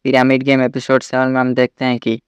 Pyramid game episode 7 में हम देखते हैं कि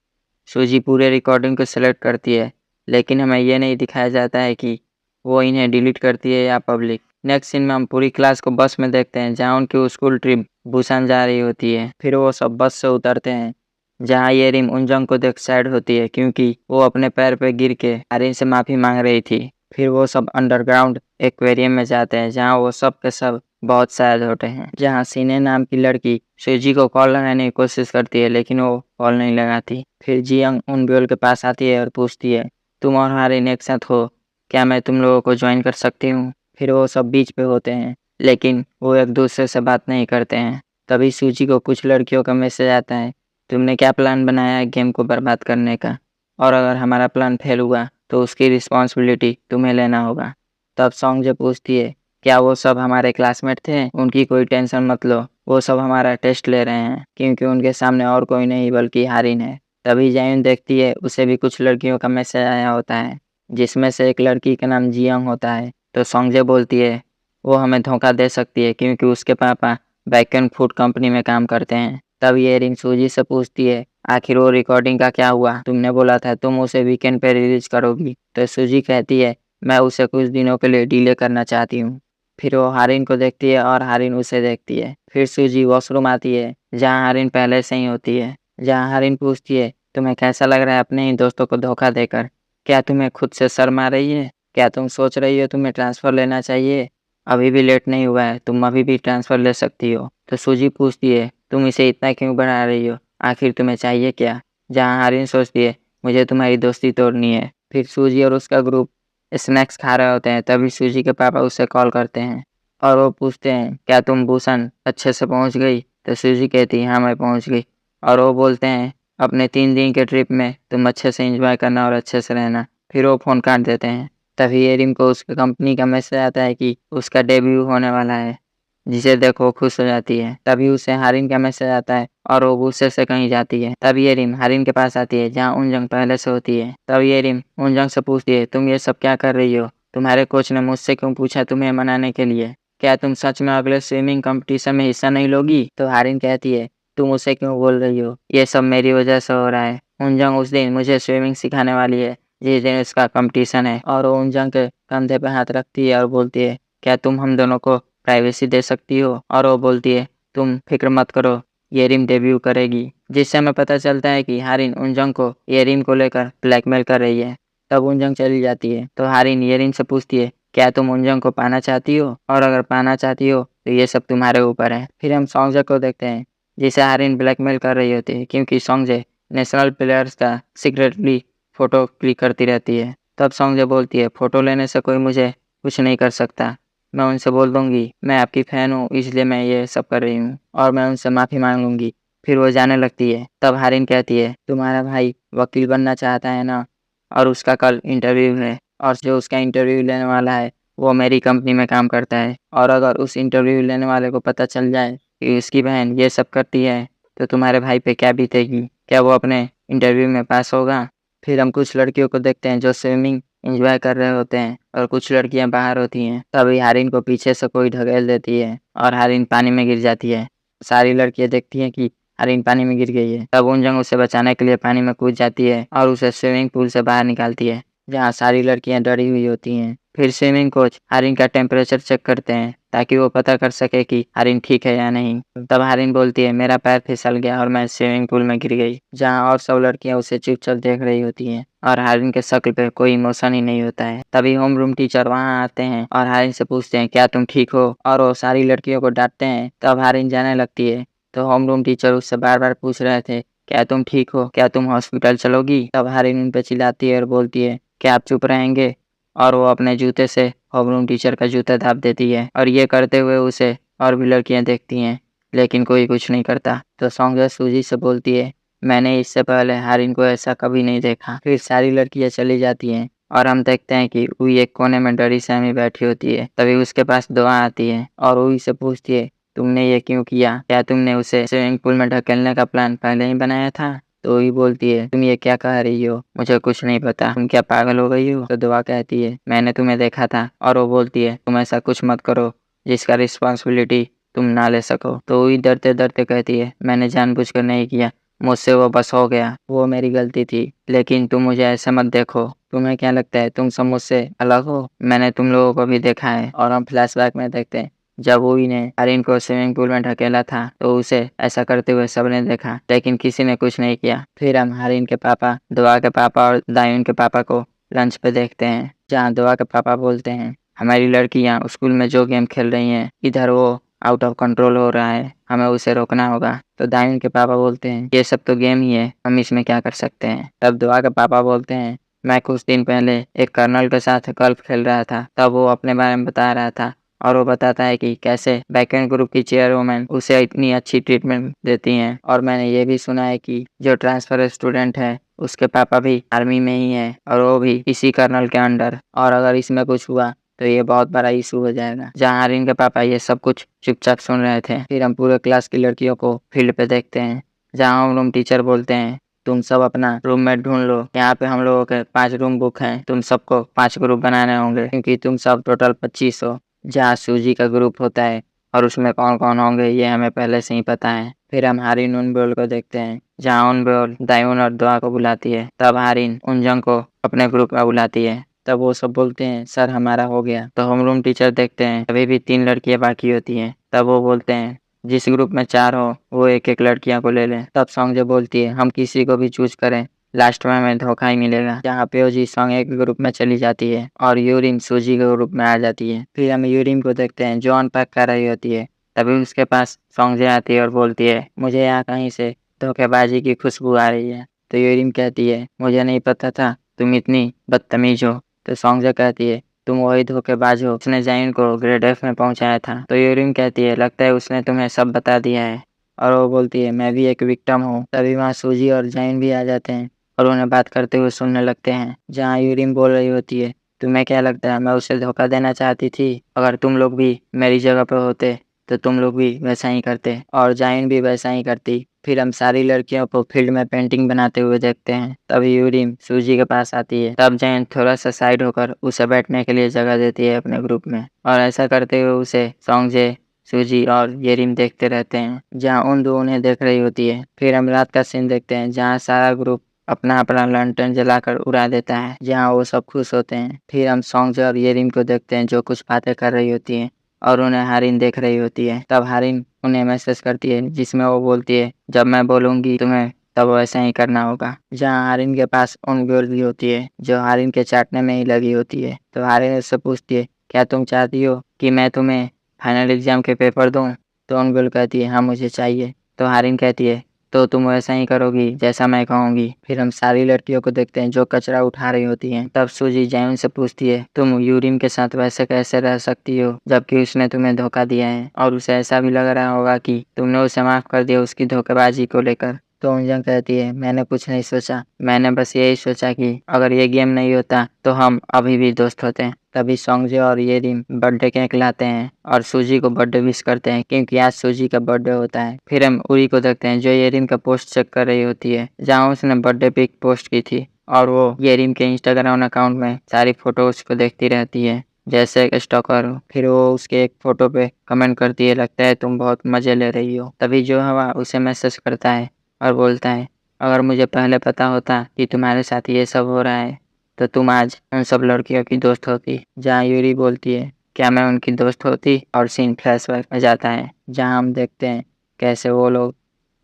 सूजी पूरे रिकॉर्डिंग को सेलेक्ट करती है, लेकिन हमें यह नहीं दिखाया जाता है कि वो इन्हें डिलीट करती है या पब्लिक। नेक्स्ट सीन में हम पूरी क्लास को बस में देखते हैं जहाँ उनकी स्कूल ट्रिप बुसान जा रही होती है। फिर वो सब बस से उतरते हैं जहाँ ये रिम उनजंग को देख सैड होती है क्योंकि वो अपने पैर पे गिर के आर्यन से माफ़ी मांग रही थी। फिर वो सब अंडरग्राउंड एक्वेरियम में जाते हैं जहाँ वो सब के सब बहुत सैड होते हैं। जहाँ सीने नाम की लड़की सूजी को कॉल लगाने की कोशिश करती है लेकिन वो कॉल नहीं लगाती। फिर जियंग उनब्योल के पास आती है और पूछती है, तुम और हारिन एक साथ हो, क्या मैं तुम लोगों को ज्वाइन कर सकती हूँ? फिर वो सब बीच पे होते हैं लेकिन वो एक दूसरे से बात नहीं करते हैं। तभी सूजी को कुछ लड़कियों का मैसेज आता है, तुमने क्या प्लान बनाया है गेम को बर्बाद करने का, और अगर हमारा प्लान फेल हुआ तो उसकी रिस्पॉन्सिबिलिटी तुम्हें लेना होगा। तब सॉन्ग पूछती है, क्या वो सब हमारे क्लासमेट थे? उनकी कोई टेंशन मत लो, वो सब हमारा टेस्ट ले रहे हैं क्योंकि उनके सामने और कोई नहीं बल्कि हारिन है। तभी जायुन देखती है उसे भी कुछ लड़कियों का मैसेज आया होता है जिसमें से एक लड़की का नाम जियंग होता है। तो सॉन्ग बोलती है वो हमें धोखा दे सकती है क्योंकि उसके पापा बैकन फूड कंपनी में काम करते हैं। तब ये रिंग सूजी से पूछती है, आखिर वो रिकॉर्डिंग का क्या हुआ? तुमने बोला था तुम उसे वीकेंड पे रिलीज करोगी। तो सूजी कहती है, मैं उसे कुछ दिनों के लिए डिले करना चाहती हूँ। फिर वो हारिन को देखती है और हारिन उसे देखती है। फिर सूजी वॉशरूम आती है जहाँ हारिन पहले से ही होती है। जहाँ हारिन पूछती है, तुम्हें कैसा लग रहा है अपने ही दोस्तों को धोखा देकर? क्या तुम्हें खुद से शर्म आ रही है? क्या तुम सोच रही हो तुम्हें ट्रांसफ़र लेना चाहिए? अभी भी लेट नहीं हुआ है, तुम अभी भी ट्रांसफ़र ले सकती हो। तो सूजी पूछती है, तुम इसे इतना क्यों बढ़ा रही हो? आखिर तुम्हें चाहिए क्या? जहाँ हारिन सोचती है, मुझे तुम्हारी दोस्ती तोड़नी है। फिर सूजी और उसका ग्रुप स्नैक्स खा रहे होते हैं तभी सूजी के पापा उसे कॉल करते हैं और वो पूछते हैं, क्या तुम बुसान अच्छे से पहुंच गई? तो सूजी कहती है, हाँ मैं पहुंच गई। और वो बोलते हैं, अपने 3 दिन के ट्रिप में तुम अच्छे से एंजॉय करना और अच्छे से रहना। फिर वो फ़ोन काट देते हैं। तभी एरिन को उसकी कंपनी का मैसेज आता है कि उसका डेब्यू होने वाला है, जिसे देख वो खुश हो जाती है। तभी उसे हारिन का मैसेज आता है और वो गुस्से से कहीं जाती है। तब ये रिम हारिन के पास आती है जहाँ उनजंग पहले से होती है। तब ये रिम उनजंग से पूछती है, तुम ये सब क्या कर रही हो? तुम्हारे कोच ने मुझसे क्यों पूछा तुम्हें मनाने के लिए? क्या तुम सच में अगले स्विमिंग कंपटीशन में हिस्सा नहीं लोगी? तो हारिन कहती है, तुम उसे क्यों बोल रही हो? ये सब मेरी वजह से हो रहा है। उनजंग उस दिन मुझे स्विमिंग सिखाने वाली है जिस दिन उसका कंपटीशन है। और वो उनजंग के कंधे पे हाथ रखती है और बोलती है, क्या तुम हम दोनों को प्राइवेसी दे सकती हो? और वो बोलती है, तुम फिक्र मत करो, ये रिम डेब्यू करेगी। जिससे हमें पता चलता है कि हारिन उनजंग को ये रिम को लेकर ब्लैकमेल कर रही है। तब उनजंग चली जाती है तो हारिन ये रिम से पूछती है, क्या तुम उनजंग को पाना चाहती हो? और अगर पाना चाहती हो तो ये सब तुम्हारे ऊपर है। फिर हम सॉन्गजे को देखते हैं जिसे हारिन ब्लैकमेल कर रही होती है क्योंकि सॉन्गजे नेशनल प्लेयर्स का सीक्रेटली फ़ोटो क्लिक करती रहती है। तब सॉन्गजे बोलती है, फ़ोटो लेने से कोई मुझे कुछ नहीं कर सकता। मैं उनसे बोल दूंगी मैं आपकी फ़ैन हूँ इसलिए मैं ये सब कर रही हूँ, और मैं उनसे माफ़ी मांग लूँगी। फिर वो जाने लगती है। तब हारिन कहती है, तुम्हारा भाई वकील बनना चाहता है ना, और उसका कल इंटरव्यू है, और जो उसका इंटरव्यू लेने वाला है वो मेरी कंपनी में काम करता है। और अगर उस इंटरव्यू लेने वाले को पता चल जाए कि उसकी बहन ये सब करती है तो तुम्हारे भाई पे क्या बीतेगी? क्या वो अपने इंटरव्यू में पास होगा? फिर हम कुछ लड़कियों को देखते हैं जो स्विमिंग एंजॉय कर रहे होते हैं और कुछ लड़कियां बाहर होती हैं। तभी हारिन को पीछे से कोई ढकेल देती है और हारिन पानी में गिर जाती है। सारी लड़कियां देखती हैं कि हारिन पानी में गिर गई है। तब उनजंग उसे बचाने के लिए पानी में कूद जाती है और उसे स्विमिंग पूल से बाहर निकालती है जहाँ सारी लड़कियां डरी हुई होती हैं। फिर स्विमिंग कोच हारिन का टेम्परेचर चेक करते हैं ताकि वो पता कर सके कि हारिन ठीक है या नहीं। तब हारिन बोलती है, मेरा पैर फिसल गया और मैं स्विमिंग पूल में गिर गई। जहाँ और सब लड़कियां उसे चुपचाप देख रही होती हैं और हारिन के शक्ल पे कोई इमोशन ही नहीं होता है। तभी होम रूम टीचर वहाँ आते हैं और हारिन से पूछते हैं, क्या तुम ठीक हो? और वो सारी लड़कियों को डांटते हैं। तब हारिन जाने लगती है तो होम रूम टीचर उससे बार बार पूछ रहे थे, क्या तुम ठीक हो? क्या तुम हॉस्पिटल चलोगी? तब हारिन उन पे चिल्लाती है और बोलती है, क्या आप चुप रहेंगे? और वो अपने जूते से होमरूम टीचर का जूता दाब देती है और ये करते हुए उसे और भी लड़कियां देखती हैं लेकिन कोई कुछ नहीं करता। तो सॉन्ग सूजी से बोलती है, मैंने इससे पहले हारिन को ऐसा कभी नहीं देखा। फिर सारी लड़कियां चली जाती हैं और हम देखते हैं कि उई एक कोने में डरी सहमी बैठी होती है। तभी उसके पास दुआ आती है और उई से पूछती है, तुमने ये क्यों किया? क्या तुमने उसे स्विमिंग पूल में ढकेलने का प्लान पहले ही बनाया था? तो वही बोलती है, तुम ये क्या कह रही हो? मुझे कुछ नहीं पता। तुम क्या पागल हो गई हो? तो दुआ कहती है, मैंने तुम्हें देखा था। और वो बोलती है, तुम ऐसा कुछ मत करो जिसका रिस्पॉन्सिबिलिटी तुम ना ले सको। तो वही डरते डरते कहती है, मैंने जानबूझकर नहीं किया, मुझसे वो बस हो गया, वो मेरी गलती थी। लेकिन तुम मुझे ऐसे मत देखो, तुम्हें क्या लगता है तुम सब मुझसे अलग हो? मैंने तुम लोगों को भी देखा है। और हम फ्लैशबैक में देखते हैं जब वही ने आर्यन को स्विमिंग पूल में ढकेला था तो उसे ऐसा करते हुए सबने देखा, लेकिन किसी ने कुछ नहीं किया। फिर हम आर्यन के पापा, दुआ के पापा और दायून के पापा को लंच पे देखते हैं, जहाँ दुआ के पापा बोलते हैं, हमारी लड़कियाँ स्कूल में जो गेम खेल रही हैं, इधर वो आउट ऑफ कंट्रोल हो रहा है, हमें उसे रोकना होगा। तो दायून के पापा बोलते हैं, ये सब तो गेम ही है, हम इसमें क्या कर सकते हैं। तब दुआ के पापा बोलते हैं, मैं कुछ दिन पहले एक कर्नल के साथ गोल्फ खेल रहा था, तब वो अपने बारे में बता रहा था और वो बताता है कि कैसे बैकएंड ग्रुप की चेयरवुमन उसे इतनी अच्छी ट्रीटमेंट देती हैं। और मैंने ये भी सुना है कि जो ट्रांसफर स्टूडेंट है उसके पापा भी आर्मी में ही है और वो भी इसी कर्नल के अंडर, और अगर इसमें कुछ हुआ तो ये बहुत बड़ा इशू हो जाएगा। जहाँ आर्यन के पापा ये सब कुछ चुपचाप सुन रहे थे। फिर हम पूरे क्लास की लड़कियों को फील्ड पे देखते हैं, जहाँ हम रूम टीचर बोलते हैं, तुम सब अपना रूममेट ढूंढ लो, यहाँ पे हम लोगों के 5 रूम बुक हैं, तुम सबको 5 ग्रुप बनाने होंगे क्योंकि तुम सब टोटल 25 हो। जहाँ सूजी का ग्रुप होता है और उसमें कौन कौन होंगे ये हमें पहले से ही पता है। फिर हम हारिन उनबोल को देखते हैं, जहाँ उनबोल दायून और दुआ को बुलाती है। तब हारिन उनजंग को अपने ग्रुप में बुलाती है। तब वो सब बोलते हैं, सर हमारा हो गया। तो हम रूम टीचर देखते हैं अभी भी 3 लड़कियां बाकी होती हैं। तब वो बोलते हैं, जिस ग्रुप में 4 हो वो एक एक लड़कियां को ले लें। तब सॉन्ग बोलती है, हम किसी को भी चूज करें, लास्ट में हमें धोखा ही मिलेगा। जहाँ पेओजी सॉन्ग एक ग्रुप में चली जाती है और यूरिम सूजी के ग्रुप में आ जाती है। फिर हम यूरिम को देखते हैं जो अनपैक कर रही होती है। तभी उसके पास सॉन्ग आती है और बोलती है, मुझे यहाँ कहीं से धोखेबाजी की खुशबू आ रही है। तो यूरिम कहती है, मुझे नहीं पता था तुम इतनी बदतमीज हो। तो सॉन्ग कहती है, तुम वही धोखेबाज हो उसने जाइन को ग्रेड एफ में पहुंचाया था। तो यूरिम कहती है, लगता है उसने तुम्हें सब बता दिया है। और वो बोलती है, मैं भी एक विक्टिम हूँ। तभी वहाँ सूजी और जाइन भी आ जाते हैं और उन्हें बात करते हुए सुनने लगते हैं। जहाँ यूरिम बोल रही होती है, तुम्हें क्या लगता है मैं उसे धोखा देना चाहती थी? अगर तुम लोग भी मेरी जगह पर होते तो तुम लोग भी वैसा ही करते और जाइन भी वैसा ही करती। फिर हम सारी लड़कियों को फील्ड में पेंटिंग बनाते हुए देखते हैं। तभी यूरिम सूजी के पास आती है। तब जैन थोड़ा सा साइड होकर उसे बैठने के लिए जगह देती है अपने ग्रुप में, और ऐसा करते हुए उसे सॉन्गजे, सूजी और येरिम देखते रहते हैं, जहाँ उन दो उन्हें देख रही होती है। फिर हम रात का सीन देखते हैं, जहाँ सारा ग्रुप अपना अपना लंटन जलाकर उड़ा देता है, जहाँ वो सब खुश होते हैं। फिर हम सॉन्गजे और येरिम को देखते हैं जो कुछ बातें कर रही होती हैं और उन्हें हारिन देख रही होती है। तब हारिन उन्हें मैसेज करती है जिसमें वो बोलती है, जब मैं बोलूंगी तुम्हें तब वैसा ही करना होगा। जहाँ हारिन के पास उन गर्ल भी होती है जो हारिन के चाटने में ही लगी होती है। तो हारिन उससे पूछती है, क्या तुम चाहती हो कि मैं तुम्हें फाइनल एग्जाम के पेपर दूं? तो उन गर्ल कहती है, हाँ मुझे चाहिए। तो हारिन कहती है, तो तुम वैसा ही करोगी जैसा मैं कहूंगी। फिर हम सारी लड़कियों को देखते हैं जो कचरा उठा रही होती हैं। तब सूजी जैन से पूछती है, तुम यूरिम के साथ वैसे कैसे रह सकती हो जबकि उसने तुम्हें धोखा दिया है, और उसे ऐसा भी लग रहा होगा कि तुमने उसे माफ कर दिया उसकी धोखेबाजी को लेकर। तो उनजंग कहती है, मैंने कुछ नहीं सोचा, मैंने बस यही सोचा कि अगर ये गेम नहीं होता तो हम अभी भी दोस्त होते हैं। तभी सॉन्गजे और येरिम बर्थडे केक लाते हैं और सूजी को बर्थडे विश करते हैं क्योंकि आज सूजी का बर्थडे होता है। फिर हम उरी को देखते हैं जो येरिम का पोस्ट चेक कर रही होती है, जहाँ उसने बर्थडे पिक पोस्ट की थी, और वो येरिम के इंस्टाग्राम अकाउंट में सारी फोटोज को देखती रहती है जैसे एक स्टॉकर हो। फिर वो उसके एक फोटो पे कमेंट करती है, लगता है तुम बहुत मजे ले रही हो। तभी जो हवा उसे मैसेज करता है और बोलता है, अगर मुझे पहले पता होता कि तुम्हारे साथ ये सब हो रहा है तो तुम आज उन सब लड़कियों की दोस्त होती। जहाँ यूरी बोलती है, क्या मैं उनकी दोस्त होती? और सीन फ्लैशबैक में जाता है, जहाँ हम देखते हैं कैसे वो लोग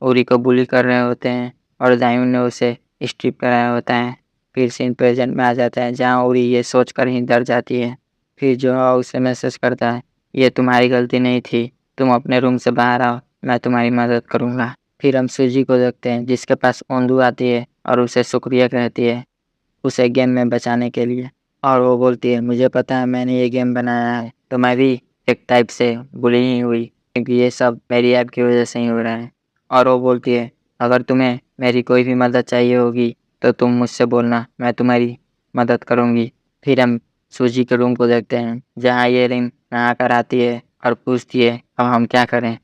उरी को बुली कर रहे होते हैं और दायून ने उसे स्ट्रिप कराया होता है। फिर सीन प्रेजेंट में आ जाता है, जहाँ उरी ये सोच कर ही डर जाती है। फिर जो है उसे मैसेज करता है, ये तुम्हारी गलती नहीं थी, तुम अपने रूम से बाहर आओ, मैं तुम्हारी मदद करूँगा। फिर हम सूजी को देखते हैं जिसके पास ओंदू आती है और उसे शुक्रिया कहती है उसे गेम में बचाने के लिए, और वो बोलती है, मुझे पता है मैंने ये गेम बनाया है तो मैं भी एक टाइप से बुली ही हुई क्योंकि ये सब मेरी ऐप की वजह से ही हो रहा है। और वो बोलती है, अगर तुम्हें मेरी कोई भी मदद चाहिए होगी तो तुम मुझसे बोलना, मैं तुम्हारी मदद करूँगी। फिर हम सूजी के रूम को देखते हैं, जहाँ ये रिम नहा कर आती है और पूछती है, अब हम क्या करें,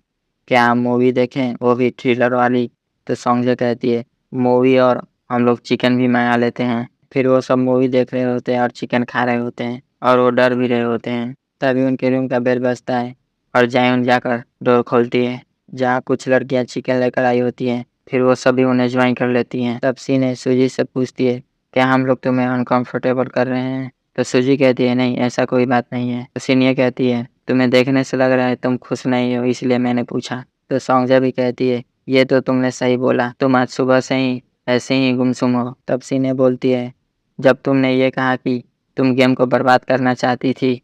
क्या हम मूवी देखें, वो भी थ्रिलर वाली? तो सॉन्ग कहती है, मूवी और हम लोग चिकन भी मंगा लेते हैं। फिर वो सब मूवी देख रहे होते हैं और चिकन खा रहे होते हैं और वो डर भी रहे होते हैं। तभी उनके रूम का बेल बजता है और जायून जाकर डोर खोलती है जहाँ कुछ लड़कियां चिकन लेकर आई होती हैं। फिर वो सभी उन्हें ज्वाइन कर लेती हैं। तब सीने सूजी से पूछती है, क्या हम लोग तुम्हें अनकंफर्टेबल कर रहे हैं? तो सूजी कहती है, नहीं ऐसा कोई बात नहीं है। तो सीनिया कहती है, तुम्हें देखने से लग रहा है तुम खुश नहीं हो, इसलिए मैंने पूछा। तो सौंजा भी कहती है, ये तो तुमने सही बोला, तुम आज सुबह से ही ऐसे ही गुमसुम हो। तब सीने बोलती है, जब तुमने ये कहा कि तुम गेम को बर्बाद करना चाहती थी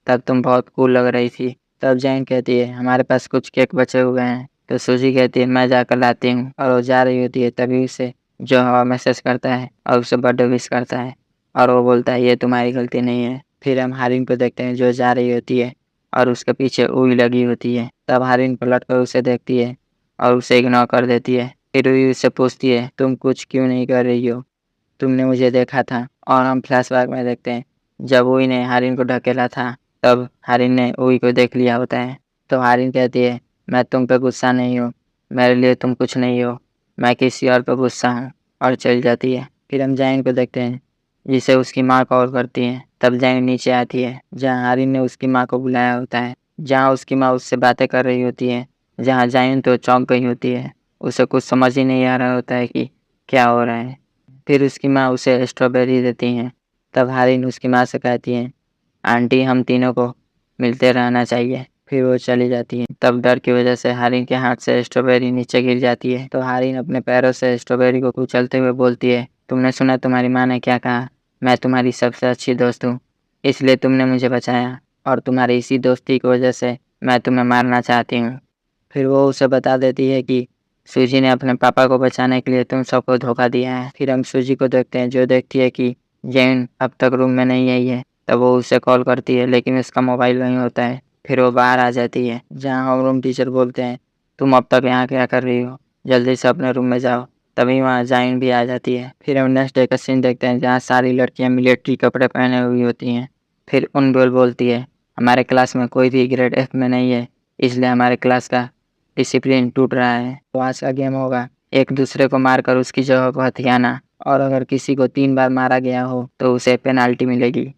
तब तुम बहुत कूल लग रही थी। तब जैन कहती है, हमारे पास कुछ केक बचे हुए हैं। तो सूजी कहती है, मैं जाकर लाती हूँ। और वो जा रही होती है, तभी उसे जो हवा मैसेज करता है और उसे बर्थडे विश करता है और वो बोलता है, ये तुम्हारी गलती नहीं है। फिर हम हारिन को देखते हैं जो जा रही होती है और उसके पीछे उई लगी होती है। तब हारिन पलट कर उसे देखती है और उसे इग्नोर कर देती है। फिर उई उससे पूछती है, तुम कुछ क्यों नहीं कर रही हो, तुमने मुझे देखा था। और हम फ्लैशबैक में देखते हैं जब उई ने हारिन को ढकेला था तब हारिन ने उई को देख लिया होता है। तो हारिन कहती है, मैं तुम पे गुस्सा नहीं हूँ, मेरे लिए तुम कुछ नहीं हो, मैं किसी और पे गुस्सा हूँ। और चल जाती है। फिर हम जैन को देखते हैं जिसे उसकी माँ कॉल करती है। तब जैन नीचे आती है जहाँ हारिन ने उसकी माँ को बुलाया होता है, जहाँ उसकी माँ उससे बातें कर रही होती है। जहाँ जैन तो चौंक गई होती है, उसे कुछ समझ ही नहीं आ रहा होता है कि क्या हो रहा है। फिर उसकी माँ उसे स्ट्रॉबेरी देती हैं। तब हारिन उसकी माँ से कहती है, आंटी हम तीनों को मिलते रहना चाहिए। फिर वो चली जाती है। तब डर की वजह से हारिन के हाथ से स्ट्रॉबेरी नीचे गिर जाती है। तो हारिन अपने पैरों से स्ट्रॉबेरी को कुचलते हुए बोलती है, तुमने सुना तुम्हारी माँ ने क्या कहा, मैं तुम्हारी सबसे अच्छी दोस्त हूँ, इसलिए तुमने मुझे बचाया और तुम्हारी इसी दोस्ती की वजह से मैं तुम्हें मारना चाहती हूँ। फिर वो उसे बता देती है कि सूजी ने अपने पापा को बचाने के लिए तुम सबको धोखा दिया है। फिर हम सूजी को देखते हैं जो देखती है कि जैन अब तक रूम में नहीं आई है। तब वो उसे कॉल करती है लेकिन उसका मोबाइल नहीं होता है। फिर वो बाहर आ जाती है जहाँ होम रूम टीचर बोलते हैं, तुम अब तक यहाँ क्या कर रही हो, जल्दी से अपने रूम में जाओ। तभी वहाँ जैन भी आ जाती है। फिर हम नेक्स्ट डे का सीन देखते हैं जहाँ सारी लड़कियाँ मिलिट्री कपड़े पहने हुई होती हैं। फिर उनबोल बोलती है, हमारे क्लास में कोई भी ग्रेड F में नहीं है, इसलिए हमारे क्लास का डिसिप्लिन टूट रहा है। तो आज का गेम होगा एक दूसरे को मारकर उसकी जगह को हथियाना, और अगर किसी को 3 बार मारा गया हो तो उसे पेनाल्टी मिलेगी।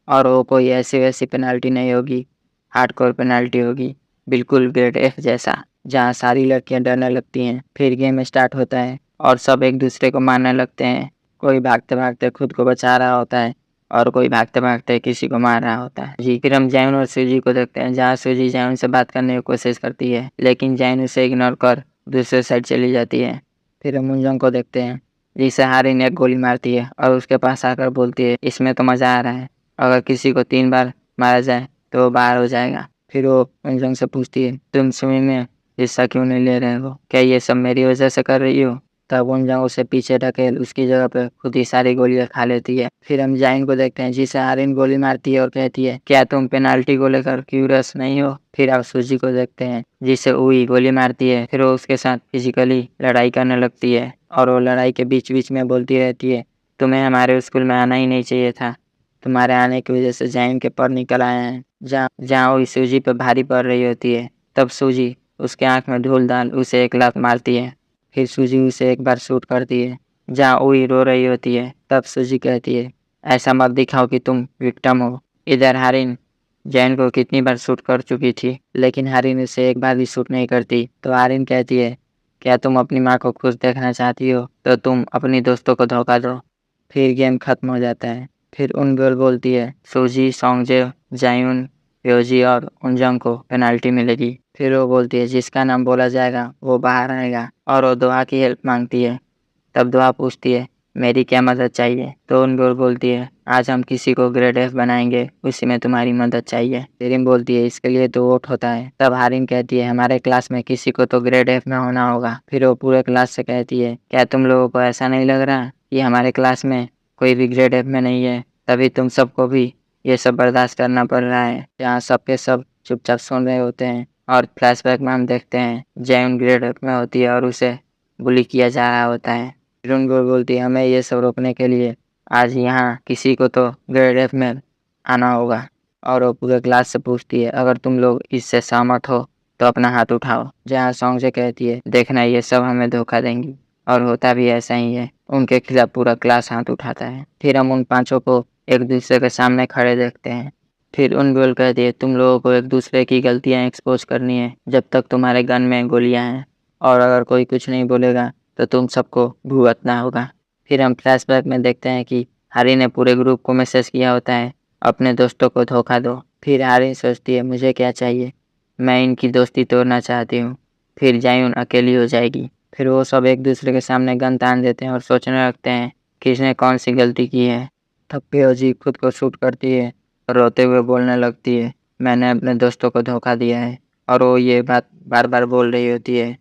और वो कोई ऐसी वैसी पेनाल्टी नहीं होगी, हार्डकोर पेनाल्टी होगी, बिल्कुल ग्रेड F जैसा, जहाँ सारी लड़कियां डरने लगती हैं। फिर गेम स्टार्ट होता है और सब एक दूसरे को मारने लगते हैं। कोई भागते भागते खुद को बचा रहा होता है और कोई भागते भागते किसी को मार रहा होता है। जी फिर हम जैन और सूजी को देखते हैं जहाँ सूजी जैन से बात करने की कोशिश करती है लेकिन जैन उसे इग्नोर कर दूसरे साइड चली जाती है। फिर हम उनजंग को देखते हैं जिसे हारिन एक गोली मारती है और उसके पास आकर बोलती है, इसमें तो मज़ा आ रहा है, अगर किसी को 3 बार मारा जाए तो वो बाहर हो जाएगा। फिर वो उनजंग से पूछती है, तुम स्विमिंग में हिस्सा क्यों नहीं ले रहे हो, क्या ये सब मेरी वजह से कर रही हो? तब उनजंग उसे पीछे ढकेल उसकी जगह पे खुद ही सारी गोलियां खा लेती है। फिर हम जाइन को देखते हैं जिसे हारिन गोली मारती है और कहती है, क्या तुम पेनाल्टी को लेकर क्यूरियस नहीं हो? फिर आप सूजी को देखते हैं जिसे उई गोली मारती है। फिर वो उसके साथ फिजिकली लड़ाई करने लगती है और वो लड़ाई के बीच बीच में बोलती रहती है, तुम्हें हमारे स्कूल में आना ही नहीं चाहिए था, तुम्हारे आने की वजह से जैन के पर निकल आए हैं। जहाँ वो सूजी पे भारी पड़ रही होती है तब सूजी उसके आंख में धूल डाल उसे एक लात मारती है। फिर सूजी उसे एक बार शूट करती है जहाँ उई रो रही होती है। तब सूजी कहती है, ऐसा मत दिखाओ कि तुम विक्टिम हो। इधर हारिन जैन को कितनी बार शूट कर चुकी थी लेकिन हारिन उसे एक बार भी शूट नहीं करती। तो हारिन कहती है, क्या तुम अपनी माँ को खुश देखना चाहती हो तो तुम अपनी दोस्तों को धोखा दो। फिर गेम खत्म हो जाता है। फिर उनगोल बोलती है, सूजी सोंगजे जायून योजी और उनजंग को पेनाल्टी मिलेगी। फिर वो बोलती है, जिसका नाम बोला जाएगा वो बाहर आएगा और वो दुआ की हेल्प मांगती है। तब दुआ पूछती है, मेरी क्या मदद चाहिए? तो उनगोल बोलती है, आज हम किसी को ग्रेड F बनाएंगे, उसी में तुम्हारी मदद चाहिए। तेरिम बोलती है, इसके लिए तो वोट होता है। तब हारिन कहती है, हमारे क्लास में किसी को तो ग्रेड F में होना होगा। फिर वो पूरे क्लास से कहती है, क्या तुम लोगों को ऐसा नहीं लग रहा कि हमारे क्लास में कोई भी ग्रेड F में नहीं है, तभी तुम सबको भी ये सब बर्दाश्त करना पड़ रहा है। यहाँ सबके सब चुपचाप सुन रहे होते हैं और फ्लैशबैक में हम देखते हैं जैन ग्रेड F में होती है और उसे बुली किया जा रहा होता है। फिर बोलती है, हमें ये सब रोकने के लिए आज यहाँ किसी को तो ग्रेड F में आना होगा। और वो पूरे क्लास से पूछती है, अगर तुम लोग इससे सहमत हो तो अपना हाथ उठाओ। जहाँ सॉन्ग से कहती है, देखना ये सब हमें धोखा देंगी, और होता भी ऐसा ही है। उनके खिलाफ पूरा क्लास हाथ उठाता है। फिर हम उन पांचों को एक दूसरे के सामने खड़े देखते हैं। फिर उन गर्ल कहती है तुम लोगों को एक दूसरे की गलतियाँ एक्सपोज करनी है जब तक तुम्हारे गन में गोलियाँ हैं, और अगर कोई कुछ नहीं बोलेगा तो तुम सबको भुगतना होगा। फिर हम फ्लैशबैक में देखते हैं कि हारी ने पूरे ग्रुप को मैसेज किया होता है अपने दोस्तों को धोखा दो। फिर हारी सोचती है मुझे क्या चाहिए, मैं इनकी दोस्ती तोड़ना चाहती हूँ। फिर जायून अकेली हो जाएगी। फिर वो सब एक दूसरे के सामने गन तान देते हैं और सोचने लगते हैं कि इसने कौन सी गलती की है। तब पियोजी खुद को शूट करती है और रोते हुए बोलने लगती है मैंने अपने दोस्तों को धोखा दिया है। और वो ये बात बार बार बोल रही होती है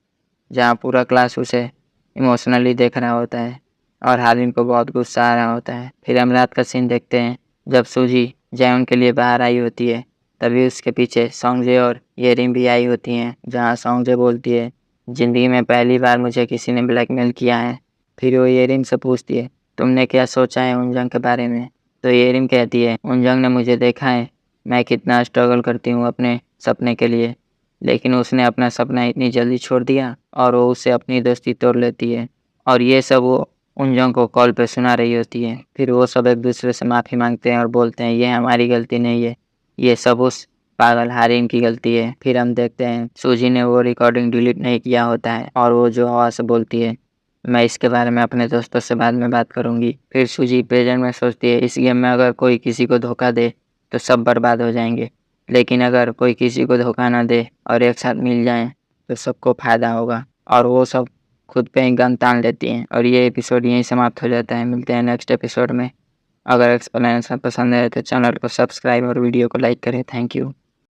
जहाँ पूरा क्लास उसे इमोशनली देख रहा होता है और हारिन को बहुत गुस्सा आ रहा होता है। फिर हम रात का सीन देखते हैं जब सूजी जैन के लिए बाहर आई होती है, तभी उसके पीछे सॉन्गजे और येरिन भी आई होती हैं, जहाँ सॉन्गजे बोलती है ज़िंदगी में पहली बार मुझे किसी ने ब्लैकमेल किया है। फिर वो येरिन से पूछती है तुमने क्या सोचा है उनजंग के बारे में। तो येरिन कहती है उनजंग ने मुझे देखा है मैं कितना स्ट्रगल करती हूँ अपने सपने के लिए, लेकिन उसने अपना सपना इतनी जल्दी छोड़ दिया और वो उससे अपनी दोस्ती तोड़ लेती है। और ये सब वो उनजंग को कॉल पे सुना रही होती है। फिर वो सब एक दूसरे से माफ़ी मांगते हैं और बोलते हैं ये हमारी गलती नहीं है, ये सब उस पागल हारिन की गलती है। फिर हम देखते हैं सूजी ने वो रिकॉर्डिंग डिलीट नहीं किया होता है और वो जो आवाज़ से बोलती है मैं इसके बारे में अपने दोस्तों से बाद में बात करूँगी। फिर सूजी प्रेजेंट में सोचती है इस गेम में अगर कोई किसी को धोखा दे तो सब बर्बाद हो जाएंगे, लेकिन अगर कोई किसी को धोखा ना दे और एक साथ मिल जाएं तो सबको फ़ायदा होगा। और वो सब खुद पे ही गन तान लेती हैं। और ये एपिसोड यहीं समाप्त हो जाता है। मिलते हैं नेक्स्ट एपिसोड में। अगर एक्सप्लेनेशन पसंद है तो चैनल को सब्सक्राइब और वीडियो को लाइक करें। Thank you.